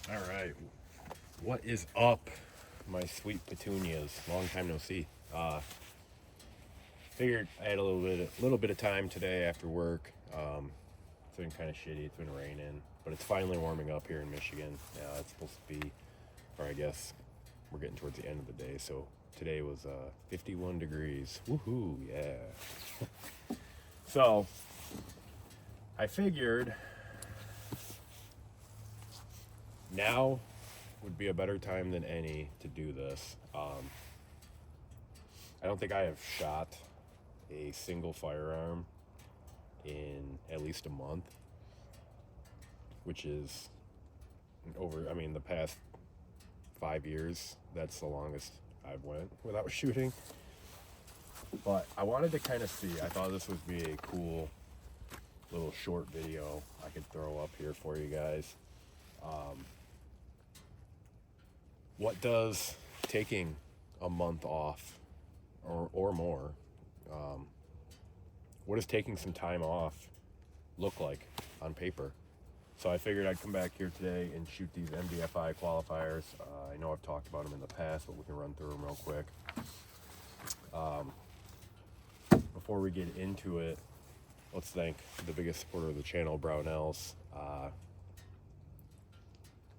All right, what is up, my sweet petunias? Long time no see. Figured I had a little bit of time today after work. It's been kind of shitty. It's been raining, but it's finally warming up here in Michigan. It's supposed to be, or I guess we're getting towards the end of the day. So today was 51 degrees. Woohoo! Yeah. So I figured now would be a better time than any to do this. I don't think I have shot a single firearm in at least a month, which is the past 5 years, that's the longest I've went without shooting. But I wanted to kind of see, I thought this would be a cool little short video I could throw up here for you guys. What does taking a month off or more, what does taking some time off look like on paper? So I figured I'd come back here today and shoot these MDFI qualifiers. I know I've talked about them in the past, but we can run through them real quick. Before we get into it, let's thank the biggest supporter of the channel, Brownells.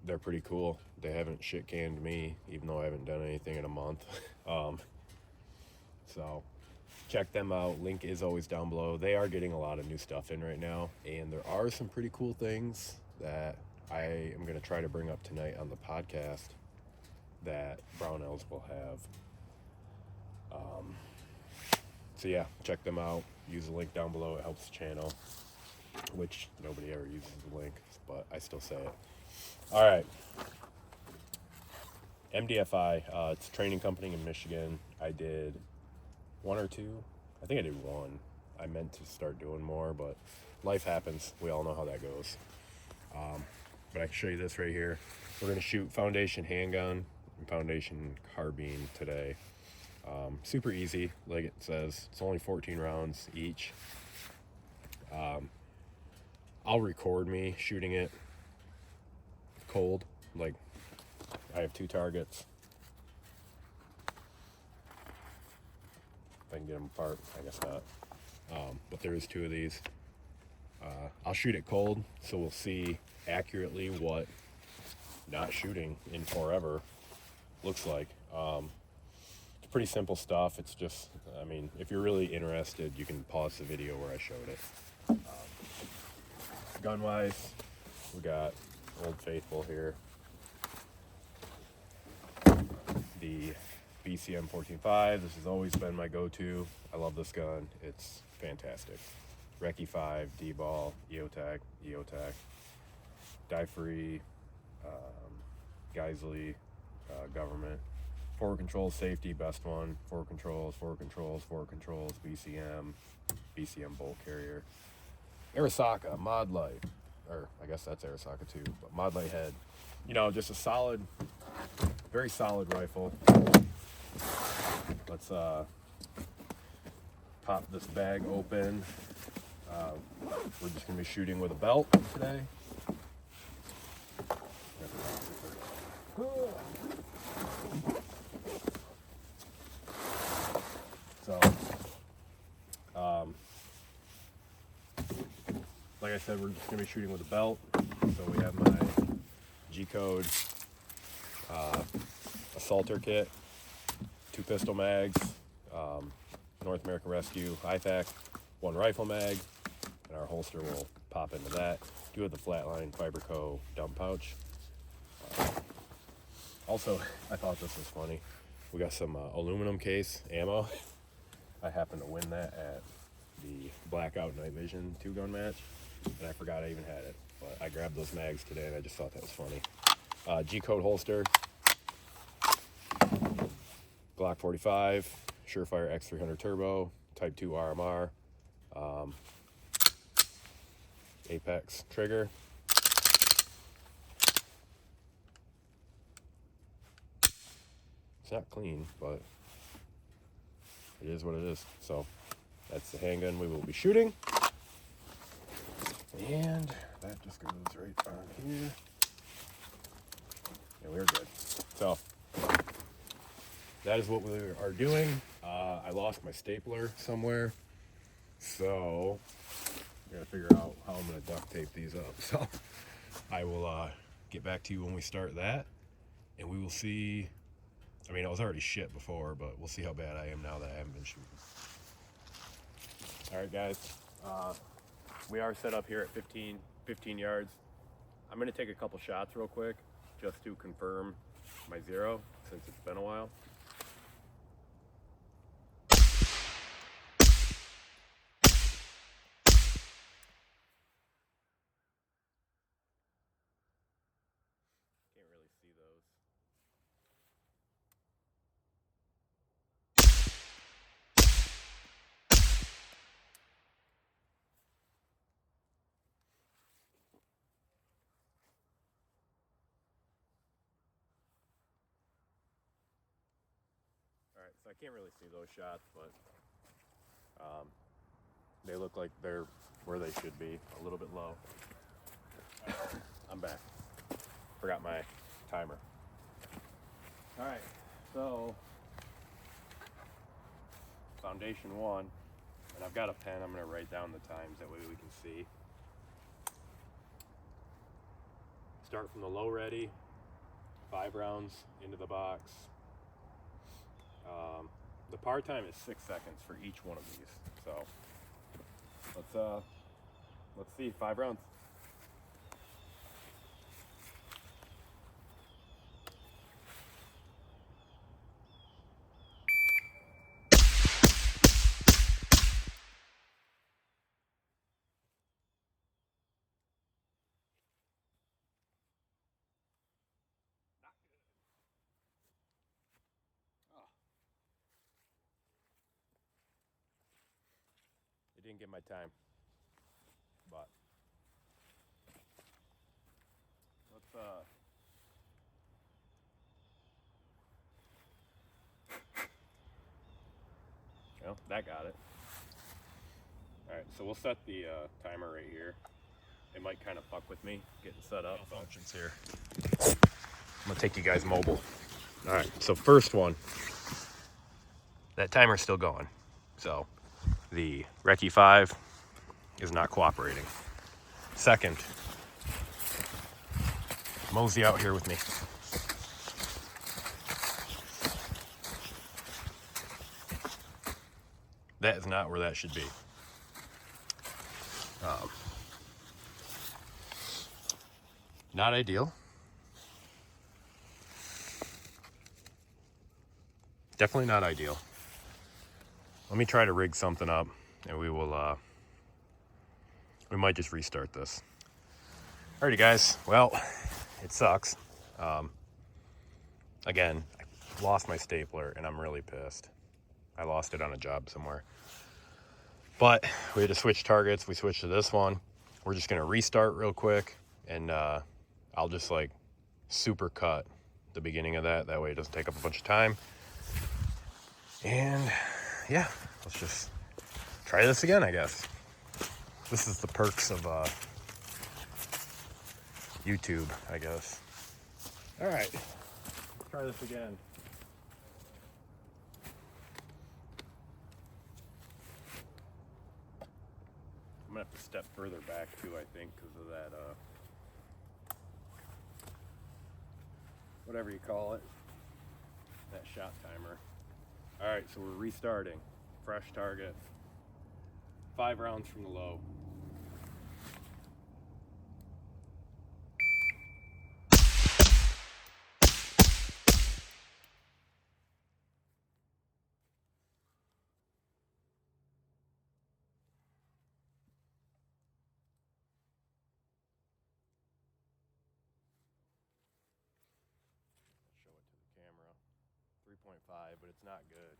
They're pretty cool. They haven't shit canned me, even though I haven't done anything in a month. So check them out. Link is always down below. They are getting a lot of new stuff in right now, and there are some pretty cool things that I am going to try to bring up tonight on the podcast that Brownells will have. So yeah, check them out. Use the link down below. It helps the channel, which nobody ever uses the link, but I still say it. All right. MDFI, it's a training company in Michigan. I did one or two. I think I did one. I meant to start doing more, but life happens. We all know how that goes. But I can show you this right here. We're going to shoot foundation handgun and foundation carbine today. Super easy, like it says. It's only 14 rounds each. I'll record me shooting it cold. Like, I have 2 targets. If I can get them apart, I guess not. But there is 2 of these. I'll shoot it cold, so we'll see accurately what not shooting in forever looks like. It's pretty simple stuff. It's just, if you're really interested, you can pause the video where I showed it. Gun-wise, we got Old Faithful here. The BCM 14.5. This has always been my go-to. I love this gun. It's fantastic. Recce 5, D-ball, EOTac, die-free, Geisley, government. Forward controls, safety, best one. Forward controls, BCM bolt carrier. Arisaka, Mod Light, or I guess that's Arisaka too, but Mod Light head. Just a solid, very solid rifle. Let's pop this bag open. We're just going to be shooting with a belt today. So, like I said, we're just going to be shooting with a belt. So we have my G-code assaulter kit, 2 pistol mags, North American Rescue IFAC, 1 rifle mag, and our holster will pop into that. Do have the Flatline Fiberco dump pouch. Also, I thought this was funny. We got some aluminum case ammo. I happened to win that at the Blackout Night Vision 2-gun match, and I forgot I even had it. But I grabbed those mags today, and I just thought that was funny. G-code holster, Glock 45, Surefire X300 Turbo, Type 2 RMR, Apex trigger. It's not clean, but it is what it is. So that's the handgun we will be shooting. And that just goes right on here. that is what we are doing. I lost my stapler somewhere, so I gotta figure out how I'm gonna duct tape these up. So I will get back to you when we start that, and we will see. I mean, I was already shit before, but we'll see how bad I am now that I haven't been shooting. All right, guys, we are set up here at 15 yards. I'm gonna take a couple shots real quick just to confirm my zero since it's been a while. Can't really see those. All right, so I can't really see those shots, but they look like they're where they should be, a little bit low. I'm back. Forgot my timer. All right, so foundation 1, and I've got a pen. I'm gonna write down the times, that way we can see. Start from the low ready, 5 rounds into the box. The par time is 6 seconds for each one of these. So let's see, 5 rounds. It didn't get my time, but let's well, that got it. All right, so we'll set the timer right here. It might kind of fuck with me getting set up. Functions here. I'm gonna take you guys mobile. All right, so first one, that timer's still going. So the Recce 5 is not cooperating. Second, mosey out here with me. That is not where that should be. Not ideal. Definitely not ideal. Let me try to rig something up, and we will, we might just restart this. Alrighty, guys. Well, it sucks. Again, I lost my stapler, and I'm really pissed. I lost it on a job somewhere. But we had to switch targets. We switched to this one. We're just gonna restart real quick, and I'll just like super cut the beginning of that. That way it doesn't take up a bunch of time. And yeah, let's just try this again, I guess. This is the perks of YouTube, I guess. All right, let's try this again. I'm gonna have to step further back too, I think, because of that, whatever you call it, that shot timer. All right, so we're restarting. Fresh target. 5 rounds from the low. Show it to the camera. 3.5, but it's not good.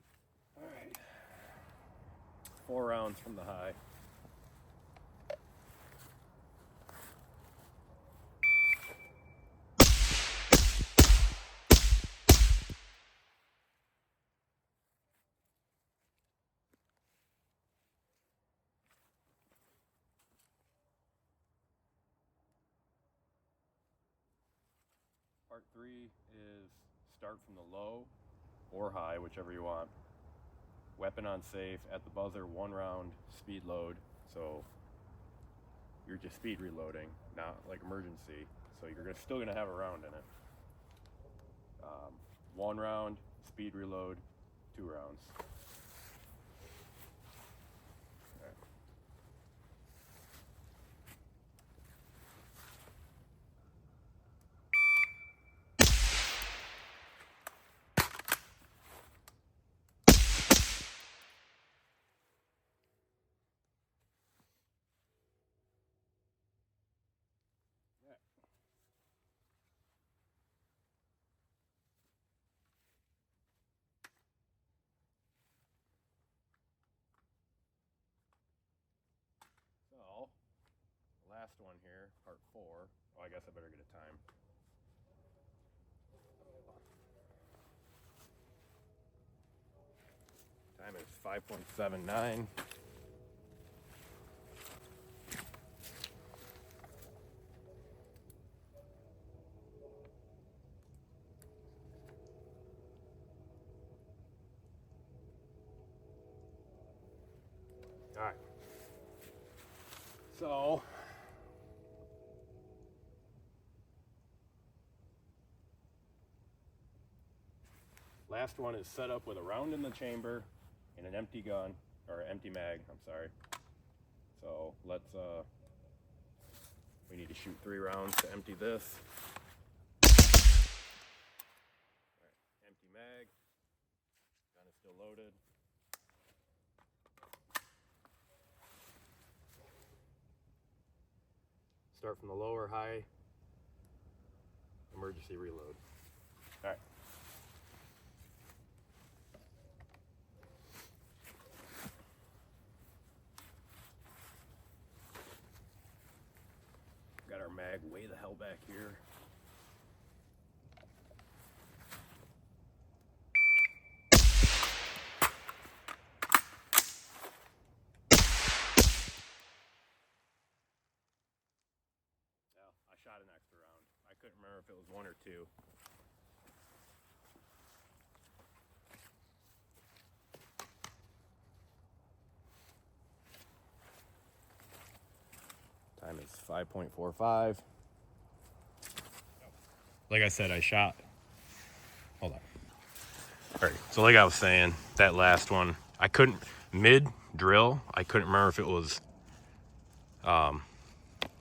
All right. 4 rounds from the high. Part 3 is start from the low or high, whichever you want. Weapon on safe, at the buzzer, 1 round, speed load. So you're just speed reloading, not like emergency. So you're still gonna have a round in it. 1 round, speed reload, 2 rounds. So, last one here, part 4. Oh, I guess I better get a time. Time is 5.79. All right. So, last one is set up with a round in the chamber and an empty gun, or empty mag, I'm sorry. So we need to shoot 3 rounds to empty this. All right, empty mag, gun is still loaded. Start from the lower, high, emergency reload. All right. Got our mag way the hell back here. Well, I shot an extra round. I couldn't remember if it was 1 or 2. Time is 5.45. Like I said, I shot. Hold on. All right, so like I was saying, that last one, I couldn't, mid-drill, I couldn't remember if it was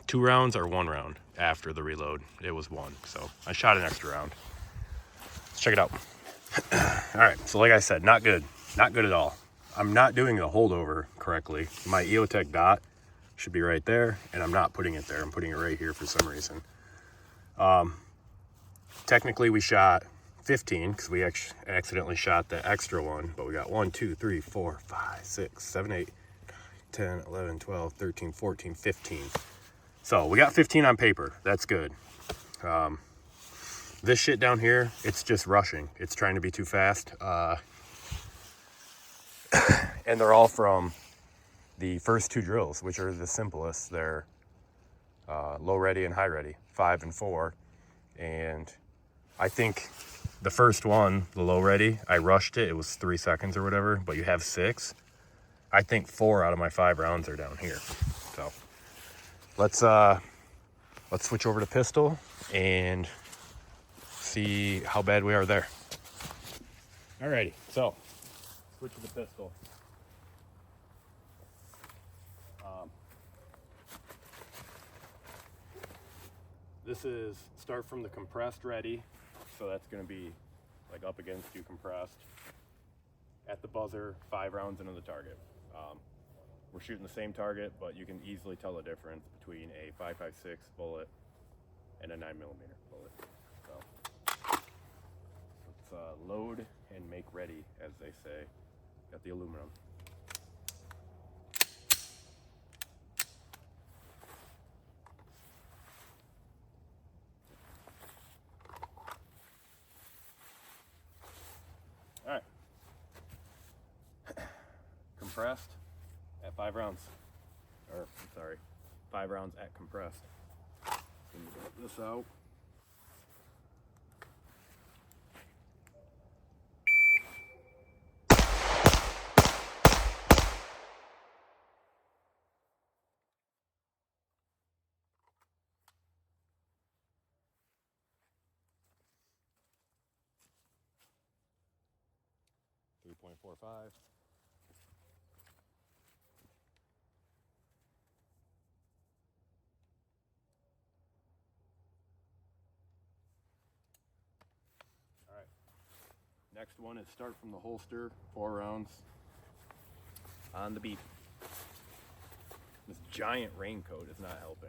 2 rounds or 1 round after the reload. It was 1, so I shot an extra round. Let's check it out. All right, so like I said, not good. Not good at all. I'm not doing the holdover correctly. My EOTech dot should be right there, and I'm not putting it there. I'm putting it right here for some reason. Technically, we shot 15 because we accidentally shot the extra one, but we got 1, 2, 3, 4, 5, 6, 7, 8, 10, 11, 12, 13, 14, 15. So we got 15 on paper. That's good. This shit down here, it's just rushing. It's trying to be too fast. And they're all from the first 2 drills, which are the simplest. They're low ready and high ready, 5 and 4. And I think the first one, the low ready, I rushed it. It was 3 seconds or whatever, but you have 6. I think 4 out of my 5 rounds are down here. So let's switch over to pistol and see how bad we are there. Alrighty, so switch to the pistol. This is start from the compressed ready, so that's going to be like up against you compressed. At the buzzer, 5 rounds into the target. We're shooting the same target, but you can easily tell the difference between a 5.56 bullet and a 9mm bullet. So let's load and make ready, as they say. Got the aluminum. All right. Compressed at 5 rounds. Or, I'm sorry, 5 rounds at compressed. Let me get this out. 3.45. All right. Next one is start from the holster, 4 rounds on the beat. This giant raincoat is not helping.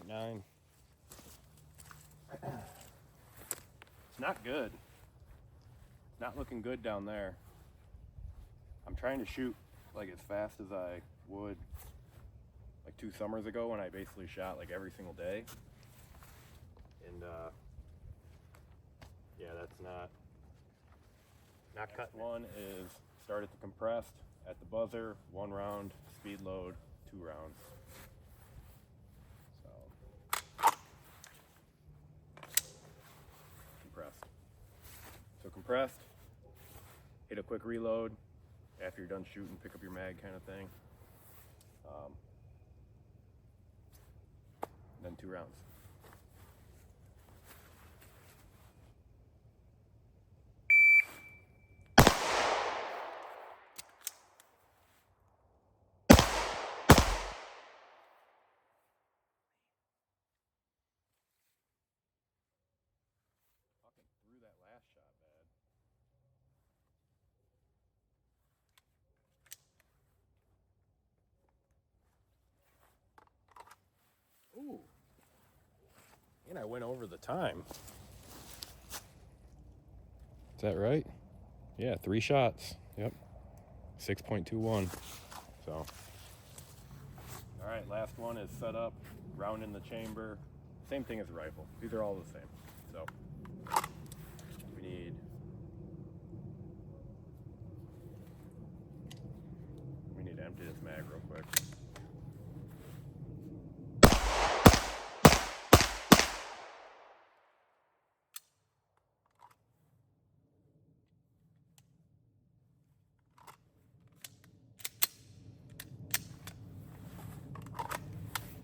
.9. It's not good. It's not looking good down there. I'm trying to shoot like as fast as I would like 2 summers ago when I basically shot like every single day. And yeah, that's not cut. One is start at the compressed, at the buzzer, 1 round, speed load, 2 rounds. So compressed, hit a quick reload after you're done shooting, pick up your mag kind of thing. Then 2 rounds. Fucking threw that last shot bad. Ooh. And I went over the time. Is that right? Yeah, 3 shots. Yep. 6.21. So. All right, last one is set up, round in the chamber. Same thing as a rifle. These are all the same. So we need to empty this mag real quick.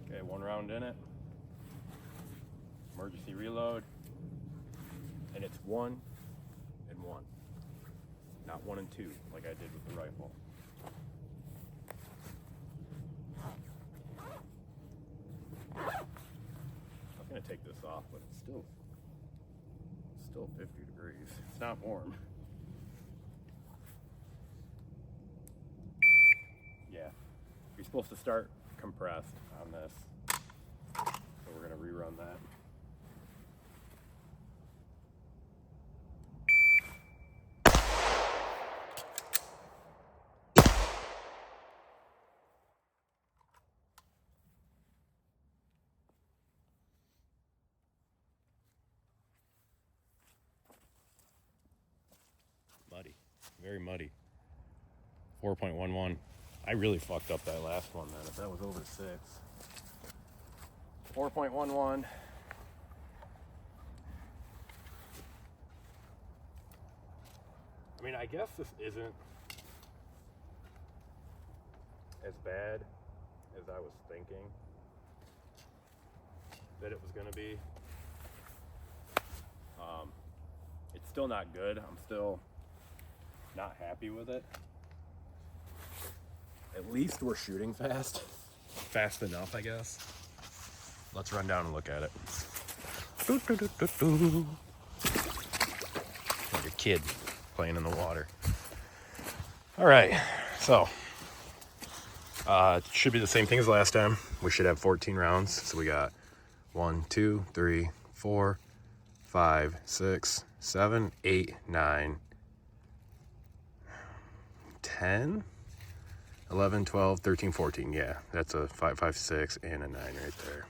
Okay, 1 round in it. Emergency reload. And it's 1 and 1. Not 1 and 2 like I did with the rifle. I'm gonna take this off, but it's still 50 degrees. It's not warm. Yeah, you're supposed to start compressed on this, so we're gonna rerun that. Muddy, very muddy. 4.11. I really fucked up that last one then, if that was over 6. 4.11. I mean, I guess this isn't as bad as I was thinking that it was going to be. It's still not good. I'm still not happy with it. At least we're shooting fast. Fast enough, I guess. Let's run down and look at it. Like a kid playing in the water. All right, so it should be the same thing as last time. We should have 14 rounds. So we got 1, 2, 3, 4, 5, 6, 7, 8, 9, 10, 11, 12, 13, 14. Yeah, that's a 5, 5, 6, and a 9 right there.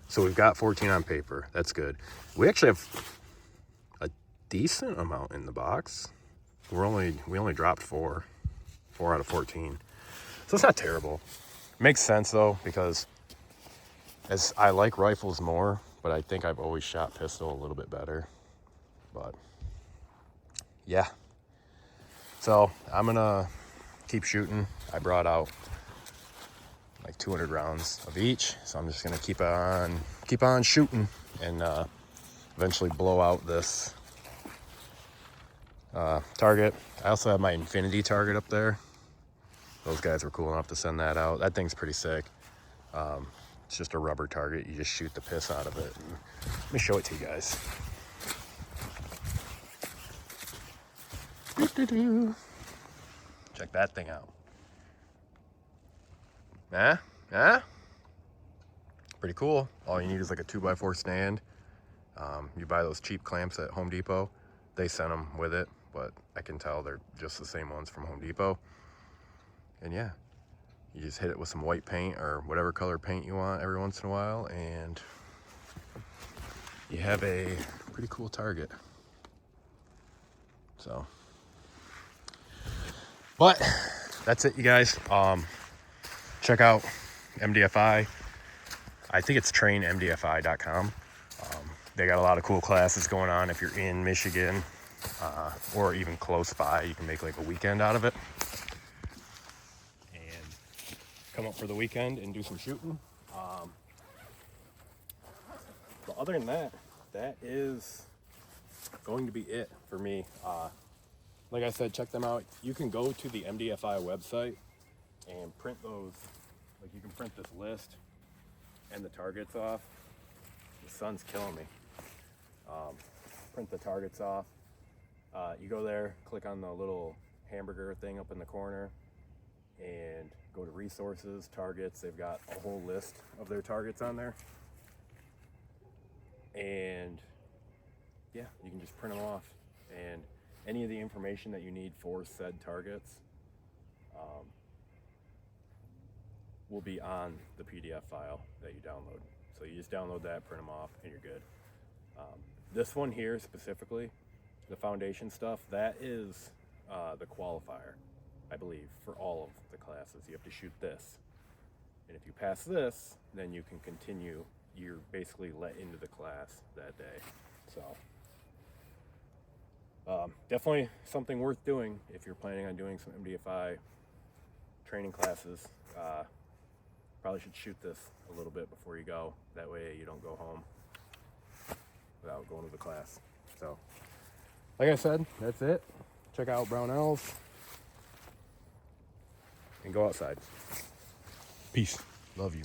So we've got 14 on paper. That's good. We actually have a decent amount in the box. We only dropped 4 out of 14. So it's not terrible. Makes sense though, because As I like rifles more, but I think I've always shot pistol a little bit better. But yeah, so I'm gonna keep shooting. I brought out like 200 rounds of each, so I'm just gonna keep on shooting and eventually blow out this target. I also have my infinity target up there. Those guys were cool enough to send that out. That thing's pretty sick. It's just a rubber target. You just shoot the piss out of it. And let me show it to you guys. Check that thing out. Pretty cool. All you need is like a 2x4 stand. You buy those cheap clamps at Home Depot. They sent them with it, but I can tell they're just the same ones from Home Depot. And yeah, you just hit it with some white paint or whatever color paint you want every once in a while, and you have a pretty cool target. So, but that's it, you guys. Check out MDFI. I think it's trainmdfi.com. They got a lot of cool classes going on. If you're in Michigan or even close by, you can make like a weekend out of it and come up for the weekend and do some shooting. But other than that, that is going to be it for me. Like I said, check them out. You can go to the MDFI website and print those. Like, you can print this list and the targets off. The sun's killing me. Print the targets off. You go there, click on the little hamburger thing up in the corner, and go to resources, targets. They've got a whole list of their targets on there. And yeah, you can just print them off. And any of the information that you need for said targets will be on the PDF file that you download. So you just download that, print them off, and you're good. This one here specifically, the foundation stuff, that is the qualifier, I believe, for all of the classes. You have to shoot this. And if you pass this, then you can continue. You're basically let into the class that day. So definitely something worth doing if you're planning on doing some MDFI training classes. Probably should shoot this a little bit before you go. That way you don't go home without going to the class. So, like I said, that's it. Check out Brownells and go outside. Peace. Love you.